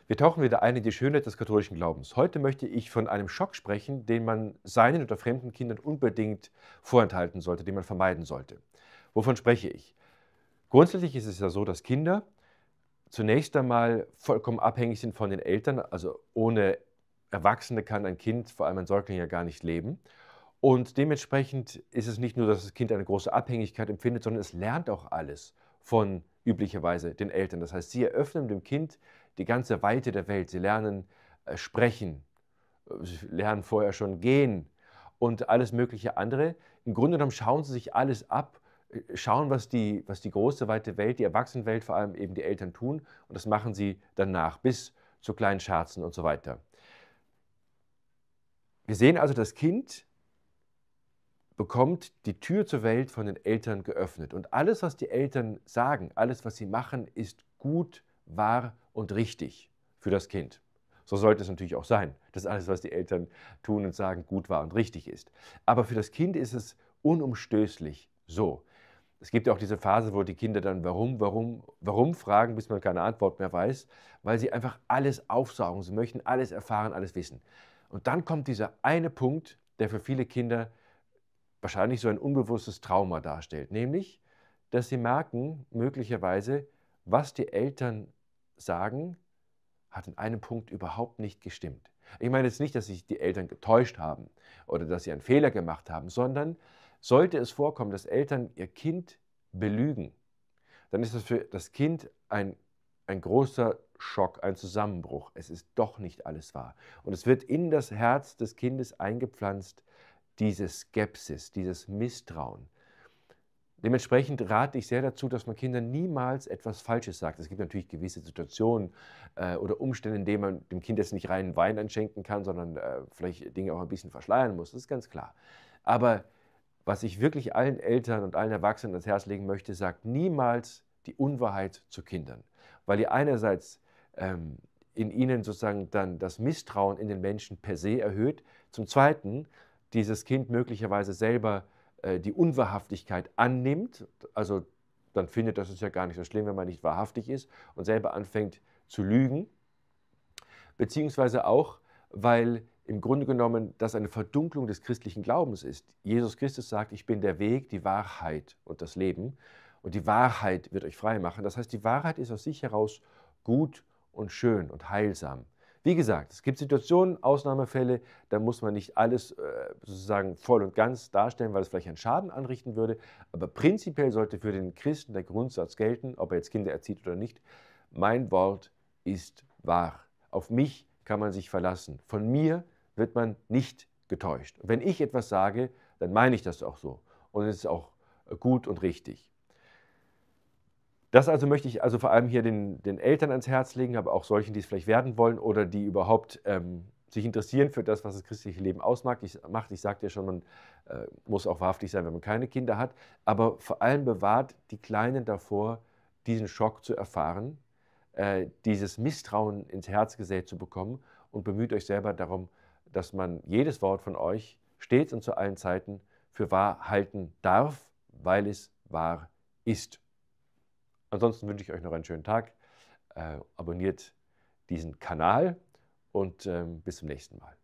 Wir tauchen wieder ein in die Schönheit des katholischen Glaubens. Heute möchte ich von einem Schock sprechen, den man seinen oder fremden Kindern unbedingt vorenthalten sollte, den man vermeiden sollte. Wovon spreche ich? Grundsätzlich ist es ja so, dass Kinder zunächst einmal vollkommen abhängig sind von den Eltern. Also ohne Erwachsene kann ein Kind, vor allem ein Säugling, ja gar nicht leben. Und dementsprechend ist es nicht nur, dass das Kind eine große Abhängigkeit empfindet, sondern es lernt auch alles von üblicherweise den Eltern. Das heißt, sie eröffnen dem Kind die ganze Weite der Welt. Sie lernen sprechen, sie lernen vorher schon gehen und alles mögliche andere. Im Grunde genommen schauen sie sich alles ab, schauen, was die große, weite Welt, die Erwachsenenwelt, vor allem eben die Eltern tun. Und das machen sie danach bis zu kleinen Scherzen und so weiter. Wir sehen also, das Kind bekommt die Tür zur Welt von den Eltern geöffnet. Und alles, was die Eltern sagen, alles, was sie machen, ist gut, wahr und richtig für das Kind. So sollte es natürlich auch sein, dass alles, was die Eltern tun und sagen, gut, wahr und richtig ist. Aber für das Kind ist es unumstößlich so. Es gibt ja auch diese Phase, wo die Kinder dann warum fragen, bis man keine Antwort mehr weiß, weil sie einfach alles aufsaugen. Sie möchten alles erfahren, alles wissen. Und dann kommt dieser eine Punkt, der für viele Kinder wahrscheinlich so ein unbewusstes Trauma darstellt, nämlich, dass sie merken, möglicherweise, was die Eltern sagen, hat in einem Punkt überhaupt nicht gestimmt. Ich meine jetzt nicht, dass sich die Eltern getäuscht haben oder dass sie einen Fehler gemacht haben, sondern sollte es vorkommen, dass Eltern ihr Kind belügen, dann ist das für das Kind ein großer Schock, ein Zusammenbruch. Es ist doch nicht alles wahr. Und es wird in das Herz des Kindes eingepflanzt, diese Skepsis, dieses Misstrauen. Dementsprechend rate ich sehr dazu, dass man Kindern niemals etwas Falsches sagt. Es gibt natürlich gewisse Situationen oder Umstände, in denen man dem Kind jetzt nicht reinen Wein einschenken kann, sondern vielleicht Dinge auch ein bisschen verschleiern muss. Das ist ganz klar. Aber was ich wirklich allen Eltern und allen Erwachsenen ans Herz legen möchte, sagt niemals die Unwahrheit zu Kindern. Weil ihr einerseits in ihnen sozusagen dann das Misstrauen in den Menschen per se erhöht, zum Zweiten dieses Kind möglicherweise selber die Unwahrhaftigkeit annimmt, also dann findet, das ist ja gar nicht so schlimm, wenn man nicht wahrhaftig ist und selber anfängt zu lügen, beziehungsweise auch, weil im Grunde genommen das eine Verdunklung des christlichen Glaubens ist. Jesus Christus sagt, ich bin der Weg, die Wahrheit und das Leben und die Wahrheit wird euch frei machen. Das heißt, die Wahrheit ist aus sich heraus gut und schön und heilsam. Wie gesagt, es gibt Situationen, Ausnahmefälle, da muss man nicht alles sozusagen voll und ganz darstellen, weil es vielleicht einen Schaden anrichten würde. Aber prinzipiell sollte für den Christen der Grundsatz gelten, ob er jetzt Kinder erzieht oder nicht, mein Wort ist wahr. Auf mich kann man sich verlassen. Von mir wird man nicht getäuscht. Und wenn ich etwas sage, dann meine ich das auch so. Und es ist auch gut und richtig. Das also möchte ich also vor allem hier den Eltern ans Herz legen, aber auch solchen, die es vielleicht werden wollen oder die überhaupt sich interessieren für das, was das christliche Leben ausmacht. Ich sagte ja schon, man muss auch wahrhaftig sein, wenn man keine Kinder hat. Aber vor allem bewahrt die Kleinen davor, diesen Schock zu erfahren, dieses Misstrauen ins Herz gesät zu bekommen und bemüht euch selber darum, dass man jedes Wort von euch stets und zu allen Zeiten für wahr halten darf, weil es wahr ist. Ansonsten wünsche ich euch noch einen schönen Tag. Abonniert diesen Kanal und bis zum nächsten Mal.